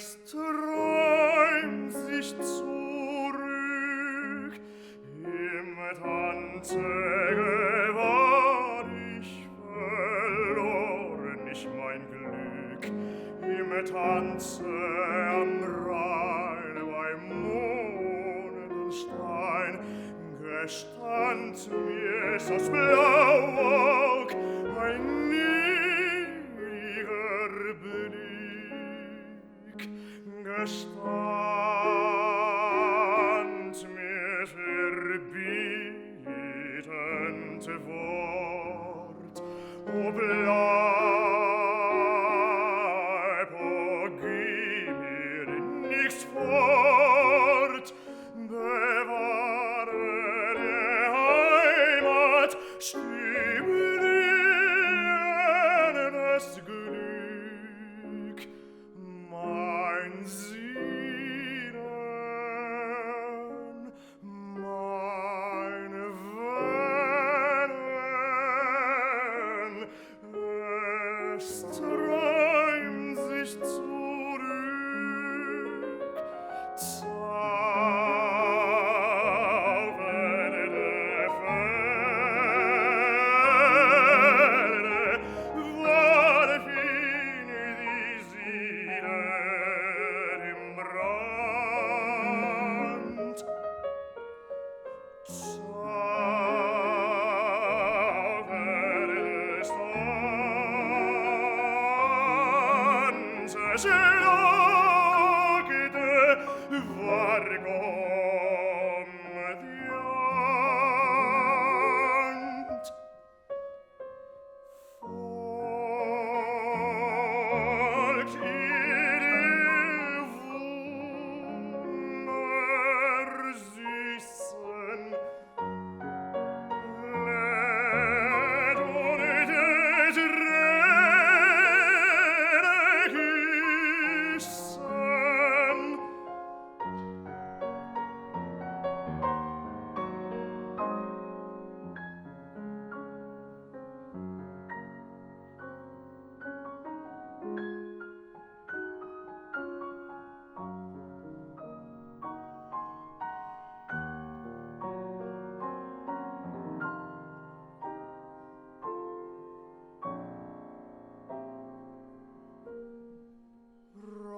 Es träumt sich zurück, im Tanzsäge war ich verloren, nicht mein Glück, im Tanze am Rhein, bei Mond und Stein, gestand mir das Blauauge, ein niedriger Blick, gestand mir verbietend Wort, o bleib, o gib mir nichts fort, bewahre die Heimat, stimuliere das Glück, mein Sehnen, mein Wähnen, es träumt sich zurück, zaubernde Ferne, warf ihn die Seele im Brand. Zaubernde Stanze, schlagte Vargom die Hand. Folgt ihr die Wundersüßen, lädt ohne die Träne küssen.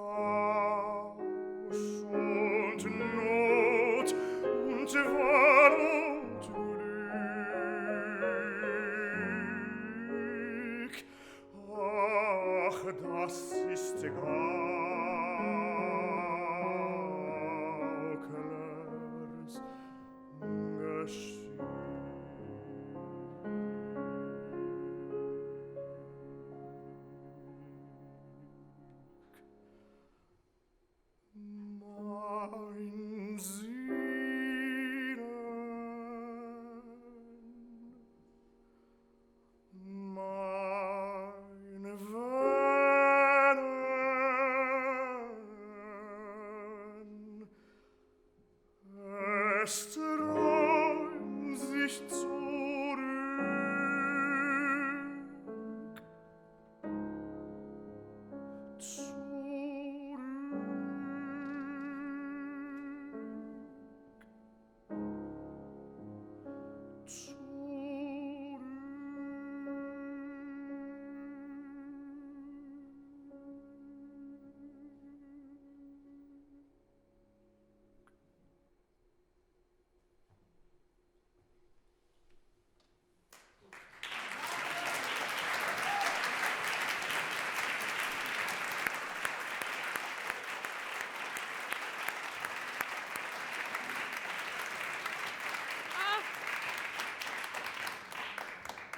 Rausch und Not und Wahr und Glück, ach, das ist Gauklers Geschick. Mein Sehnen, mein Wähnen, es träumt sich zurück,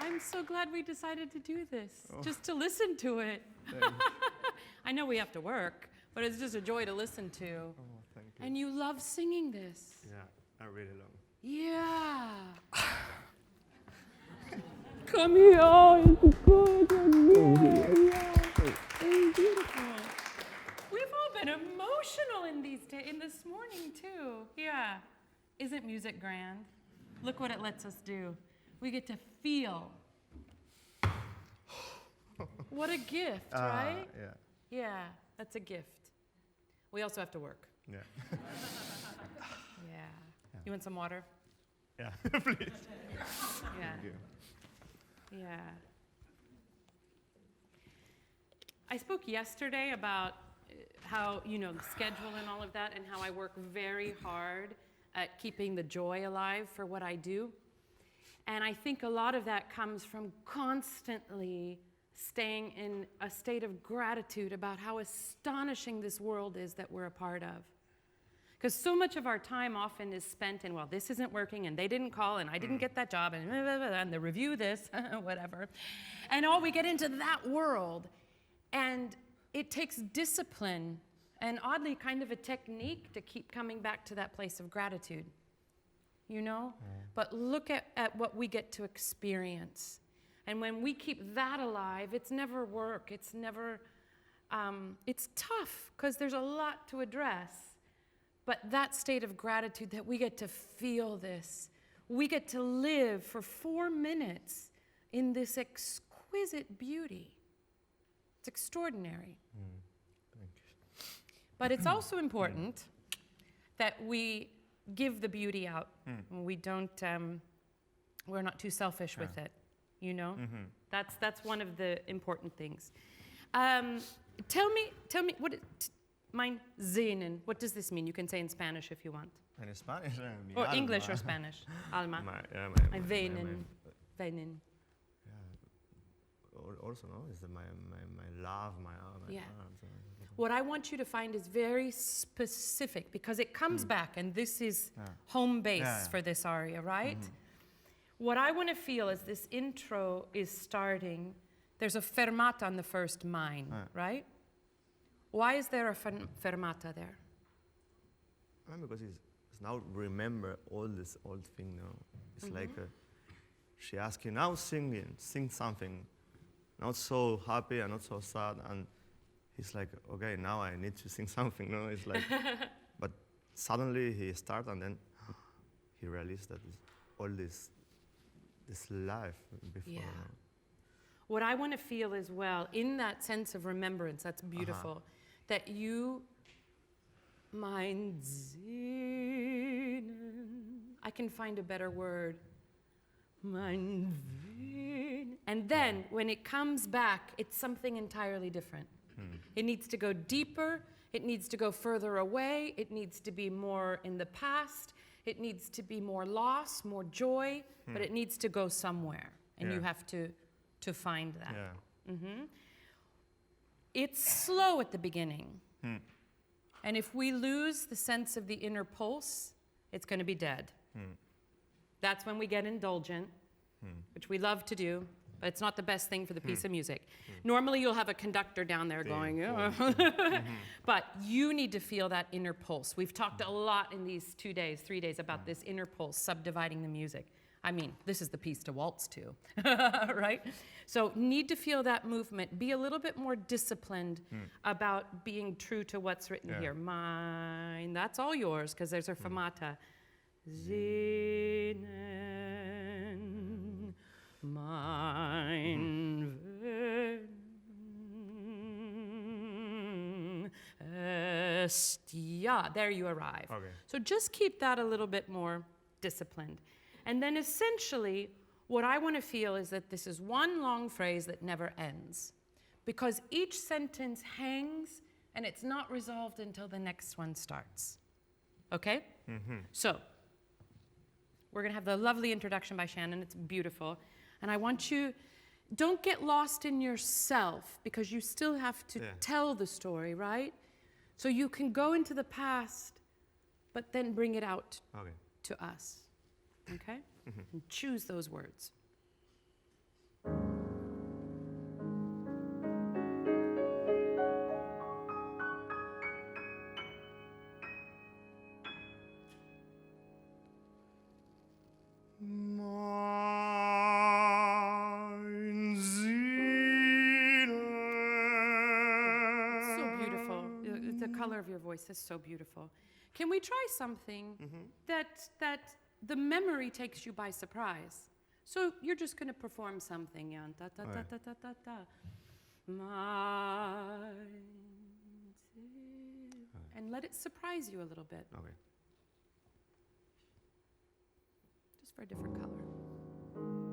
I'm so glad we decided to do this, just to listen to it. I know we have to work, but it's just a joy to listen to. Oh, thank you. And you love singing this. Yeah, I really love. Yeah. Come here, it's good. It's beautiful. We've all been emotional in this morning too. Yeah. Isn't music grand? Look what it lets us do. We get to feel. What a gift, right? Yeah. Yeah, that's a gift. We also have to work. Yeah. Yeah. You want some water? Yeah, please. Yeah. Thank you. Yeah. I spoke yesterday about how, the schedule and all of that, and how I work very hard at keeping the joy alive for what I do. And I think a lot of that comes from constantly staying in a state of gratitude about how astonishing this world is that we're a part of. Because so much of our time often is spent in, well, this isn't working, and they didn't call, and I didn't get that job, and the review this, whatever. And we get into that world, and it takes discipline and oddly kind of a technique to keep coming back to that place of gratitude, But look at what we get to experience. And when we keep that alive, it's never work. It's never, it's tough because there's a lot to address. But that state of gratitude that we get to feel this, we get to live for 4 minutes in this exquisite beauty. It's extraordinary. Thank you. But it's also important that we give the beauty out. We don't, we're not too selfish with it, That's one of the important things. Tell me, mein Sehnen, what does this mean? You can say in Spanish if you want. And in Spanish? Or English or Spanish. Alma. Wähnen. Wähnen. Also, no? Is my love, my Yeah. arms. What I want you to find is very specific, because it comes back, and this is home base for this aria, right? What I want to feel as this intro is starting, there's a fermata on the first mein, right? Why is there a fermata there? Because it's now remember all this old thing now. It's like she asks you, now sing something. Not so happy and not so sad. And he's like, okay, now I need to sing something. It's like, but suddenly he starts, and then he realized that all this life before. Yeah. What I want to feel as well, in that sense of remembrance, that's beautiful, that you, mein Sehnen, I can find a better word, mein Wähnen. And then when it comes back, it's something entirely different. It needs to go deeper, it needs to go further away, it needs to be more in the past, it needs to be more loss, more joy, but it needs to go somewhere, and you have to find that. Yeah. It's slow at the beginning, and if we lose the sense of the inner pulse, it's going to be dead. That's when we get indulgent, which we love to do, but it's not the best thing for the piece of music. Normally you'll have a conductor down there going, but you need to feel that inner pulse. We've talked a lot in these 3 days about this inner pulse, subdividing the music. I mean, this is the piece to waltz to, right? So need to feel that movement. Be a little bit more disciplined about being true to what's written here. Mine, that's all yours, because there's a fermata. Sehnen, mein Wähnen est. Yeah, there you arrive. Okay. So just keep that a little bit more disciplined. And then essentially, what I want to feel is that this is one long phrase that never ends, because each sentence hangs and it's not resolved until the next one starts. Okay? So, we're going to have the lovely introduction by Shannon. It's beautiful. And I want you, don't get lost in yourself, because you still have to tell the story, right? So you can go into the past, but then bring it out to us. Okay? And choose those words. Mein Sehnen. It's so beautiful. The color of your voice is so beautiful. Can we try something that the memory takes you by surprise? So you're just going to perform something. Yeah. Da, da, da, da, da, da, da. Mein Sehnen. and let it surprise you a little bit, Okay. just for a different color.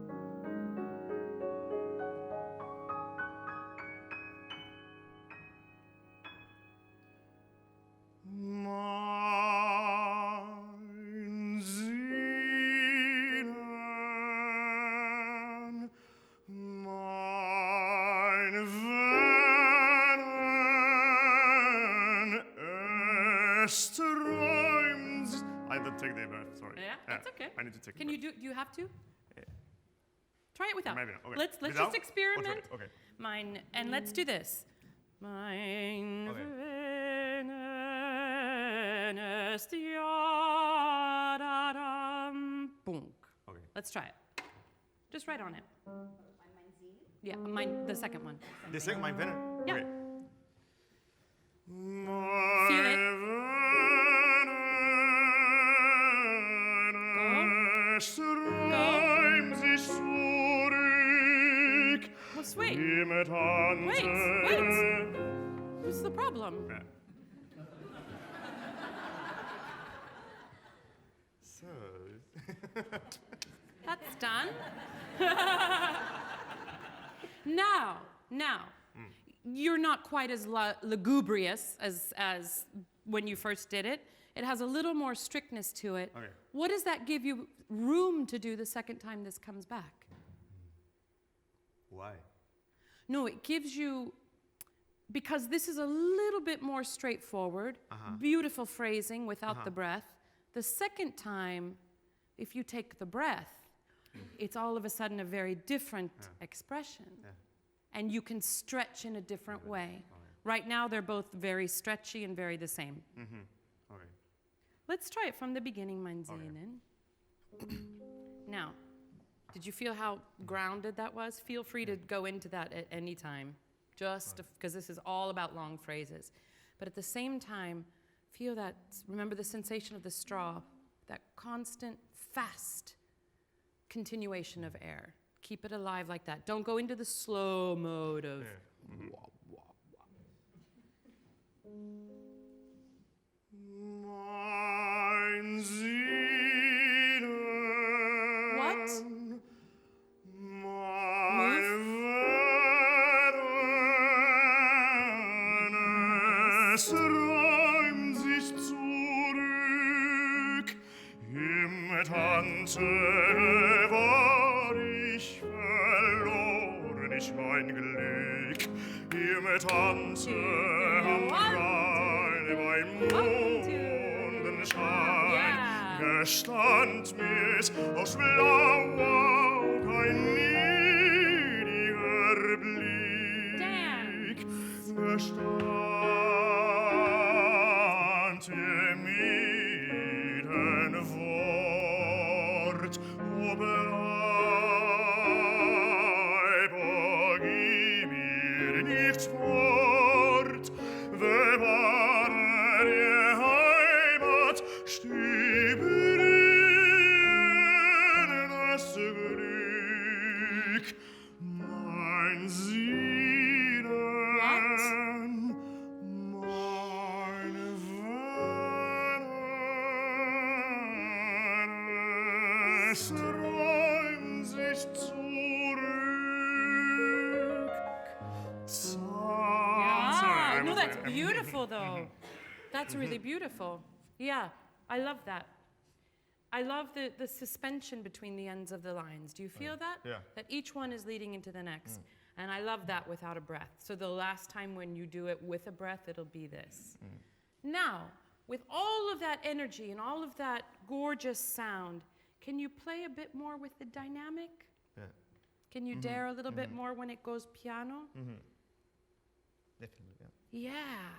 Mein Sehnen, mein Wähnen, es träumt. I had to take the breath, sorry. Yeah, that's okay. I need to take Can the you do you have to? Yeah. Try it without. Maybe not. Okay. Let's Without? just experiment. Or try it? Okay. Mine, and let's do this. Mein Okay. Wähnen ist ja-da-dam, bunk. Okay. Let's try it. Just right on it. Yeah, mine, the second one. The second, my Wähnen? Yeah. Okay. Feel it. Es träumt sich zurück. Well, sweet. Mit Hand. Wait. What's the problem? Yeah. So. That's done. Now, you're not quite as lugubrious as when you first did it. It has a little more strictness to it. Okay. What does that give you room to do the second time this comes back? Why? No, it gives you, because this is a little bit more straightforward, beautiful phrasing without the breath. The second time, if you take the breath, it's all of a sudden a very different expression. Yeah. And you can stretch in a different way. Right now, they're both very stretchy and very the same. Okay. Let's try it from the beginning, mein Sehnen. Now, did you feel how grounded that was? Feel free to go into that at any time, just because this is all about long phrases. But at the same time, feel that, remember the sensation of the straw, that constant, fast continuation of air. Keep it alive like that. Don't go into the slow mode of wah, wah, wah. Mein Sehnen. What? Mein Wähnen, es träumt sich zurück. Im Tanze war ich verloren, ich mein Glück. Im Tanze am Rhein beim Mondenschein gestand mit aus Blau kein niedriger Blick. Gestand ihr mit Wort, o bleib, o gib mir nicht fort, bewahre die Heimat, stüben das Glück, mein Sehnen, mein Wähnen, es träumt sich zurück. Yeah, no, that's beautiful though. That's really beautiful. Yeah, I love that. I love the suspension between the ends of the lines. Do you feel that? Yeah. That each one is leading into the next. And I love that without a breath. So the last time when you do it with a breath, it'll be this. Now, with all of that energy and all of that gorgeous sound, can you play a bit more with the dynamic? Yeah, Can you dare a little bit more when it goes piano? definitely, yeah. Yeah.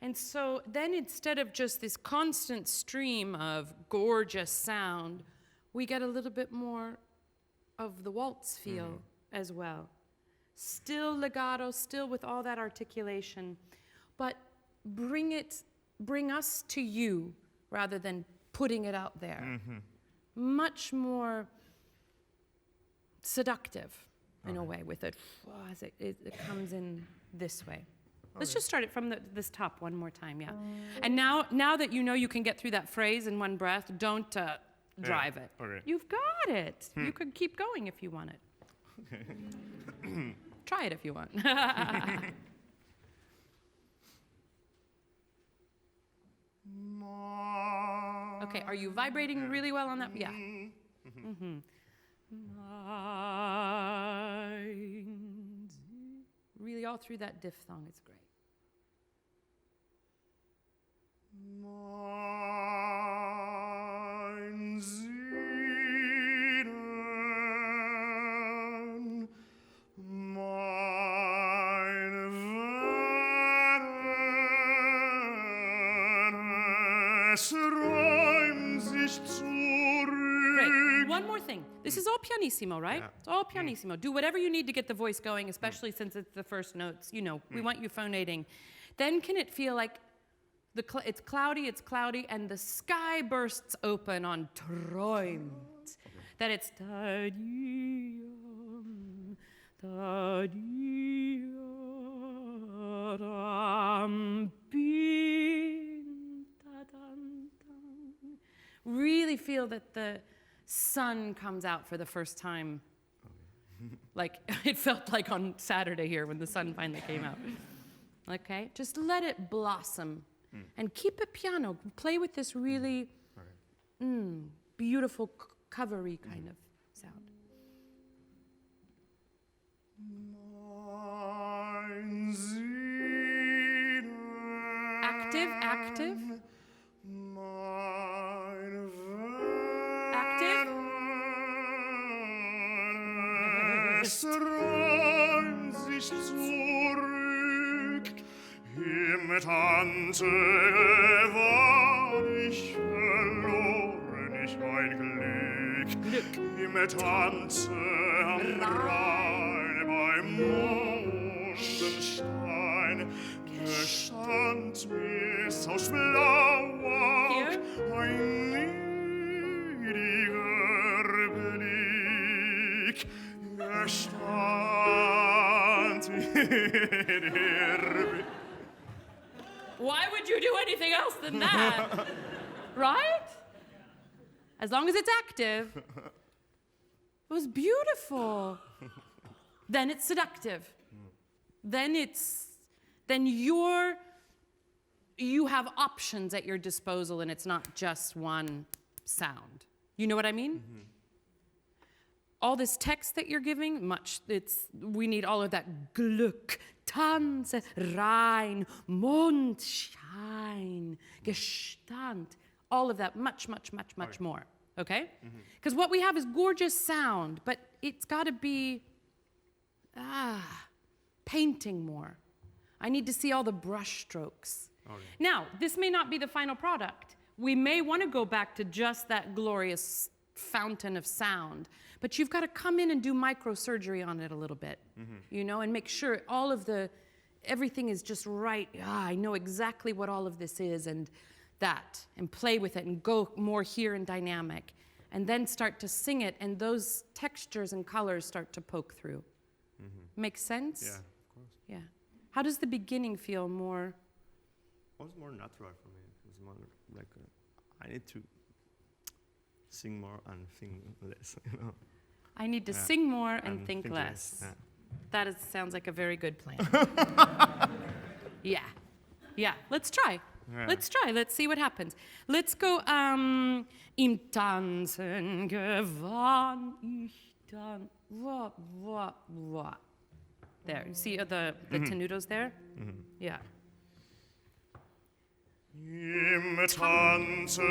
And so then instead of just this constant stream of gorgeous sound, we get a little bit more of the waltz feel as well. Still legato, still with all that articulation, but bring us to you rather than putting it out there. Much more seductive in a way with it, as it comes in this way. Let's just start it from this top one more time, yeah. And now that you know you can get through that phrase in one breath, don't drive it. Okay. You've got it. You could keep going if you want it. Okay. Try it if you want. Okay, are you vibrating really well on that? Yeah. Mm-hmm. Really all through that diphthong, it's great. Mein Sehnen, mein Wähnen, es räumt sich zurück. Great. One more thing. This is all pianissimo, right? Yeah. It's all pianissimo. Do whatever you need to get the voice going, especially since it's the first notes. You know, we want you phonating. Then can it feel like it's cloudy, and the sky bursts open on träumt. That it's ta-di-yum, ta-di-yum, ta-dum-dum. Really feel that the sun comes out for the first time. Like it felt like on Saturday here when the sun finally came out. Okay, just let it blossom. And keep it piano. Play with this really beautiful, covery kind of sound. Mein Sehnen, Active. mein Active. Wähnen, es räumt sich zurück. Im Tanze war ich verloren, ich mein Glück. Im Tanze am Rhein beim Mondenstein gestand mir's aus Blauer ein niedriger Blick. Gestand mir der Blick. Why would you do anything else than that? Right? As long as it's active. It was beautiful. Then it's seductive. Then you have options at your disposal and it's not just one sound. You know what I mean? All this text that you're giving, we need all of that Glück, Tanze, Rhein, Mondschein, Gestand, all of that, much more, okay? Because what we have is gorgeous sound, but it's got to be painting more. I need to see all the brush strokes. Okay. Now, this may not be the final product. We may want to go back to just that glorious fountain of sound, but you've got to come in and do microsurgery on it a little bit, you know, and make sure everything is just right. I know exactly what all of this is and play with it and go more here and dynamic, and then start to sing it, and those textures and colors start to poke through. Make sense? Yeah, of course. Yeah. How does the beginning feel more? It was more natural for me. It was more like I need to sing more and think less, you know. I need to sing more and think less. Yeah. That sounds like a very good plan. Yeah. Let's try. Yeah. Let's see what happens. Let's go. Im Tanzen gewann ich dann. What. There. You see the tenutos there? Yeah. Im Tanze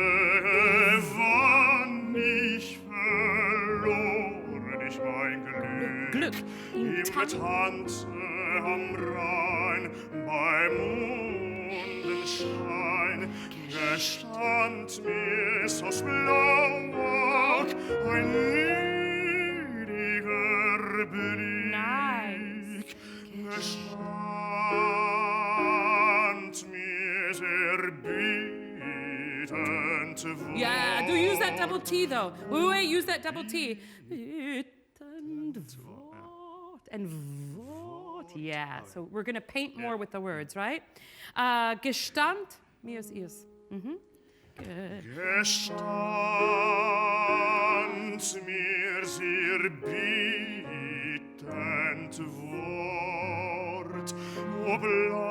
gewann ich verloren, ich mein Glück. Im Tanze am Rhein beim Mondenschein gestand mir's aus Blauer ein niedriger Blick. Nice. Gestand mir's erbietend Yeah, do use that double T though. Wait, use that double T. And Wort. Yeah, so we're going to paint more with the words, right? Gestand, mios ius. Gestand mir sehr bittend Wort, o bleib,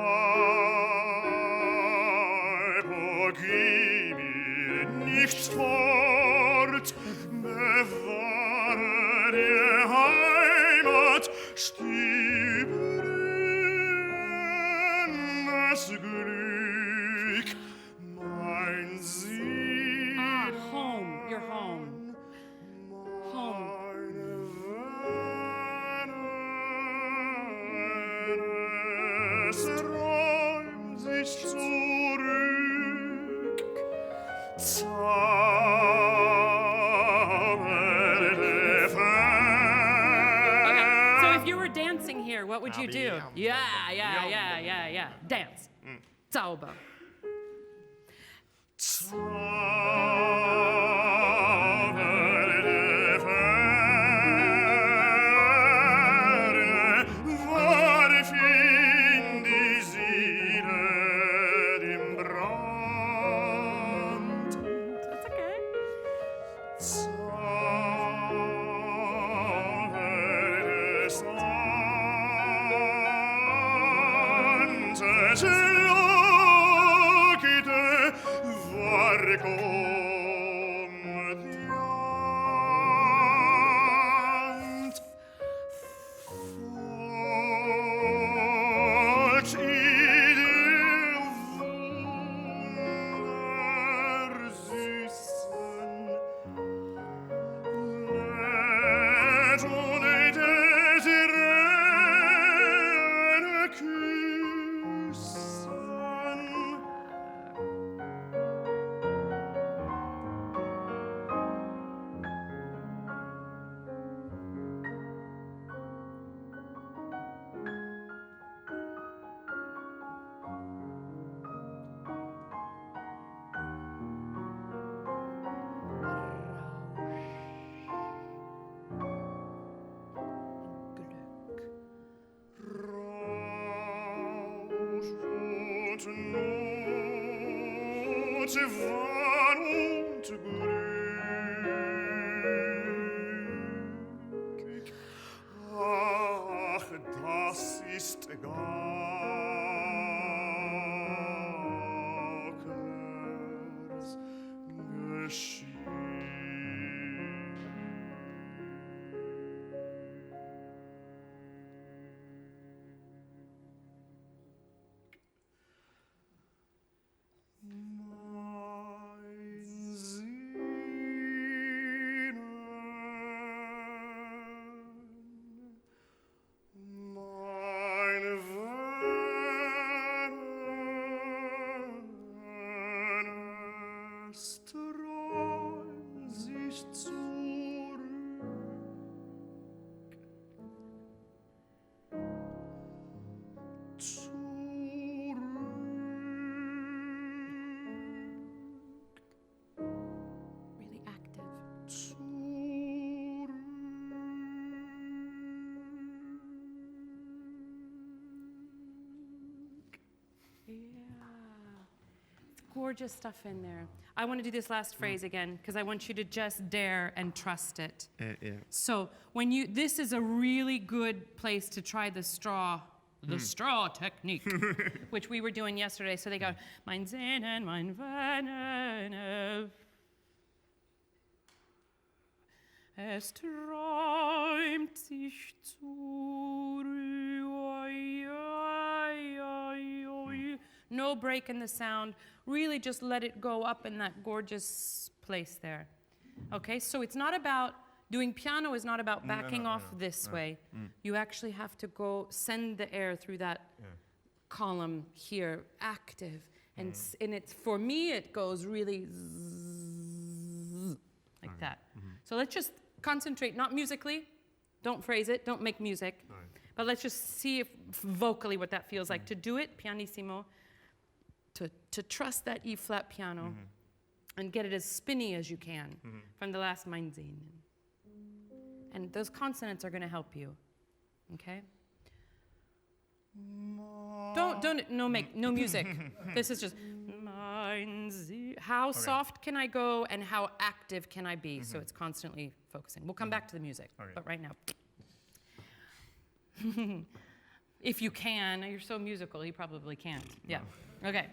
o gib mir nichts fort, bewahre die Heimat, stillen das Glück, mein Sieg. Home, you're home. Home. Es räumt sich zurück, zaubernde Okay, so if you were dancing here, what would you do? Yeah. Dance. Zauber. warf in die Seele den Brand. That's okay. Zaubernde Sand, lockte, war kommt. Fort idel wundersüßen, let ohne Desirene küssen. Rausch und Not, Wahn und Glück. Ach, das ist Gaukers Geschick. Mein Sehnen, mein Wähnen, es träumt sich zurück. Really active. It's gorgeous stuff in there. I want to do this last phrase again because I want you to just dare and trust it. Yeah. So when this is a really good place to try the straw technique, which we were doing yesterday. So they go, mein Sehnen, mein Wähnen, es träumt sich zurück. No break in the sound. Really just let it go up in that gorgeous place there. Okay, so it's not about, doing piano is not about backing off this way. You actually have to go send the air through that column here, active. And it's, for me, it goes really like that. So let's just concentrate, not musically. Don't phrase it, don't make music. But let's just see if vocally what that feels like. To do it, pianissimo, to trust that E flat piano and get it as spinny as you can from the last mein Sehnen. And those consonants are going to help you, okay? No music. This is just how soft can I go and how active can I be? So it's constantly focusing. We'll come back to the music, but right now. If you can, you're so musical, you probably can't. Yeah. Okay.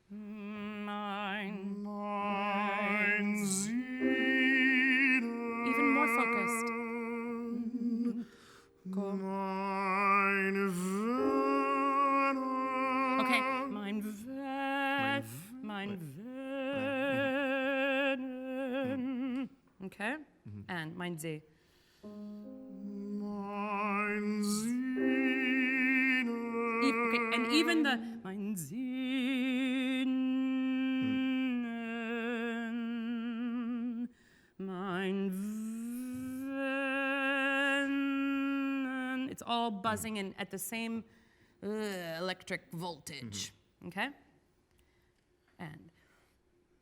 Mein Sehnen. Even more focused. Okay. Mein Wähnen. Okay. And mein See. Mein Sehnen. Okay. And even the mein Sehnen. Mein Wähnen. It's all buzzing and at the same electric voltage. Okay? And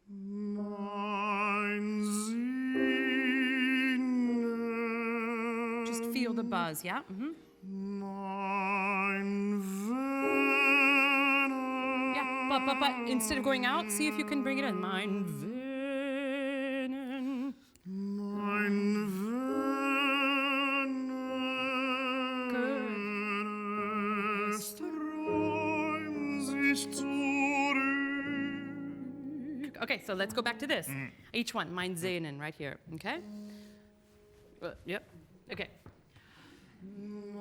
mein Sehnen. Just feel the buzz, yeah? Mein Wähnen. Yeah, but instead of going out, see if you can bring it in. Mein Wähnen. Mein Wähnen. Good. Okay, so let's go back to this. Each one, mein Sehnen, right here, okay? Yep, okay. Mein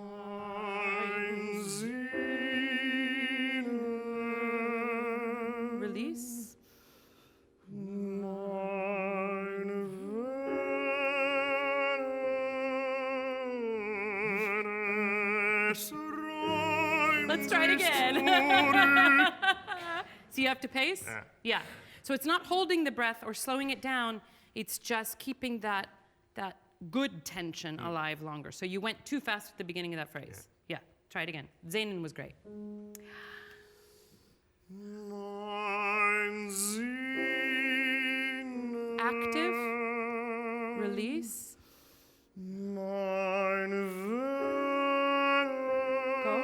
Sehnen. Release. Mein Wähnen. Let's try it again. So you have to pace? Yeah. So it's not holding the breath or slowing it down, it's just keeping that good tension alive longer. So you went too fast at the beginning of that phrase. Yeah, try it again. Sehnen was great. Active, release. Go.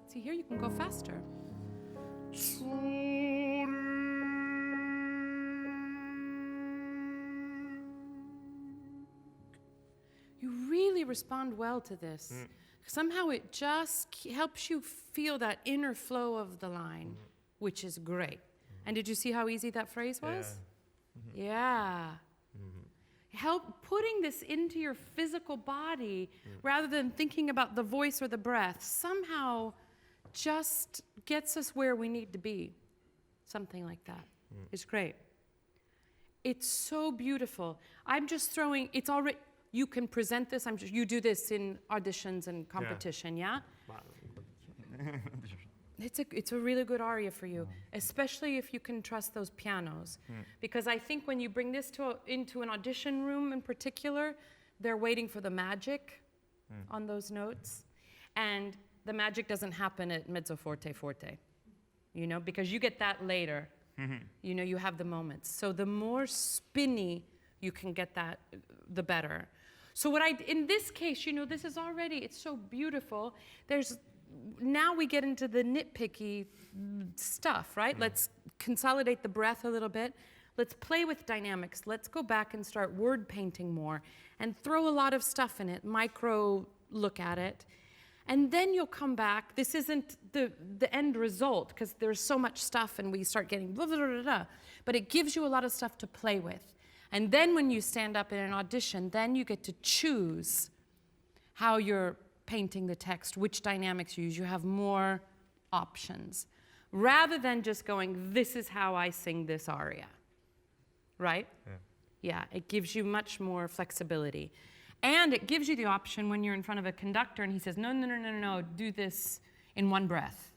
See, here you can go faster. You really respond well to this. Somehow it just helps you feel that inner flow of the line, which is great. And did you see how easy that phrase was? Yeah. Help putting this into your physical body rather than thinking about the voice or the breath somehow just gets us where we need to be. Something like that. It's great. It's so beautiful. I'm just throwing, it's already, you can present this, you do this in auditions and competition, yeah? It's a really good aria for you, especially if you can trust those pianos. Because I think when you bring this into an audition room in particular, they're waiting for the magic on those notes. And the magic doesn't happen at mezzo forte forte, you know, because you get that later. You know, you have the moments. So the more spinny you can get that, the better. So in this case, you know, this is already, it's so beautiful. Now we get into the nitpicky stuff, right? Let's consolidate the breath a little bit. Let's play with dynamics. Let's go back and start word painting more and throw a lot of stuff in it, micro look at it. And then you'll come back. This isn't the end result because there's so much stuff and we start getting blah, blah, blah, blah, blah. But it gives you a lot of stuff to play with. And then when you stand up in an audition, then you get to choose how you're painting the text, which dynamics you use. You have more options rather than just going, this is how I sing this aria, right? Yeah, it gives you much more flexibility. And it gives you the option when you're in front of a conductor and he says, no, do this in one breath.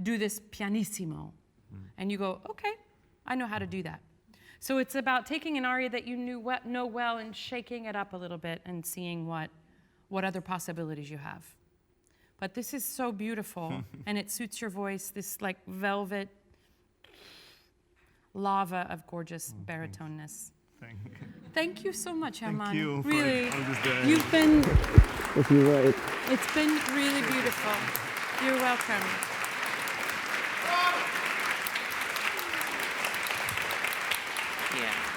Do this pianissimo. And you go, okay, I know how to do that. So it's about taking an aria that you know well and shaking it up a little bit and seeing what other possibilities you have. But this is so beautiful, and it suits your voice, this like velvet lava of gorgeous baritoneness. Thank you so much, Herman. Thank you really, for all this. you've been, If you're right. it's been really beautiful. You're welcome. Yeah.